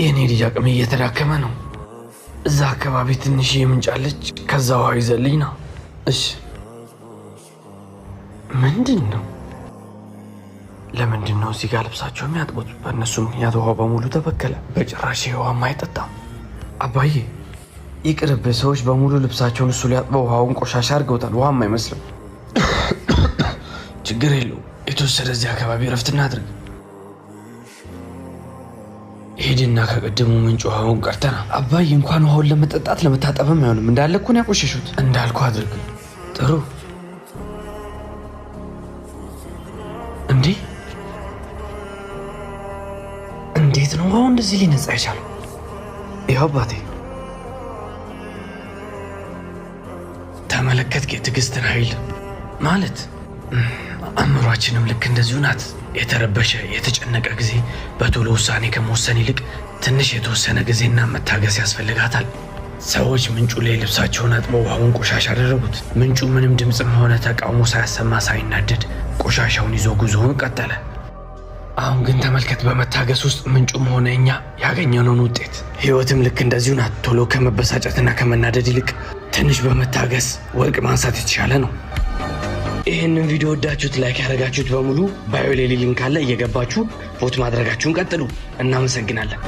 የኔ ልጅ አቅም እየተዳከመ ነው። እዛ አካባቢ ትንሽ የምንጫለች ከዛ ውሃ ይዘልኝ ነው። እሺ ምንድን ነው? ለምንድን ነው እዚህ ጋር ልብሳቸው የሚያጥቡት? በእነሱ ምክንያት ውሃ በሙሉ ተበከለ። በጭራሽ ውሃም አይጠጣም። አባዬ ይቅርብ። ሰዎች በሙሉ ልብሳቸውን እሱ ሊያጥበው ውሃውን ቆሻሻ አድርገውታል። ውሃም አይመስልም። ችግር የለው። የተወሰደ እዚህ አካባቢ ረፍት እናድርግ። ሄድና ከቀደሙ ምንጭ ውሃውን ቀርተና። አባዬ እንኳን ውሃውን ለመጠጣት ለመታጠብም አይሆንም። እንዳለ እኮ ነው ያቆሸሹት። እንዳልኩ አድርግ። ጥሩ። እንዴ እንዴት ነው ውሃው እንደዚህ ሊነጻ ይቻላል? ይኸው አባቴ ተመለከትክ? የትዕግስትን ኃይል ማለት አእምሯችንም ልክ እንደዚሁ ናት። የተረበሸ የተጨነቀ ጊዜ በቶሎ ውሳኔ ከመወሰን ይልቅ ትንሽ የተወሰነ ጊዜና መታገስ ያስፈልጋታል። ሰዎች ምንጩ ላይ ልብሳቸውን አጥበው ውሃውን ቆሻሻ አደረጉት። ምንጩ ምንም ድምፅም ሆነ ተቃውሞ ሳያሰማ ሳይናደድ ቆሻሻውን ይዞ ጉዞውን ቀጠለ። አሁን ግን ተመልከት፣ በመታገስ ውስጥ ምንጩም ሆነ እኛ ያገኘነውን ውጤት። ህይወትም ልክ እንደዚሁ ናት። ቶሎ ከመበሳጨትና ከመናደድ ይልቅ ትንሽ በመታገስ ወርቅ ማንሳት የተሻለ ነው። ይህንን ቪዲዮ ወዳችሁት ላይክ ያደረጋችሁት በሙሉ ባዮ ላይ ሊንክ አለ፣ እየገባችሁ ቮት ማድረጋችሁን ቀጥሉ። እናመሰግናለን።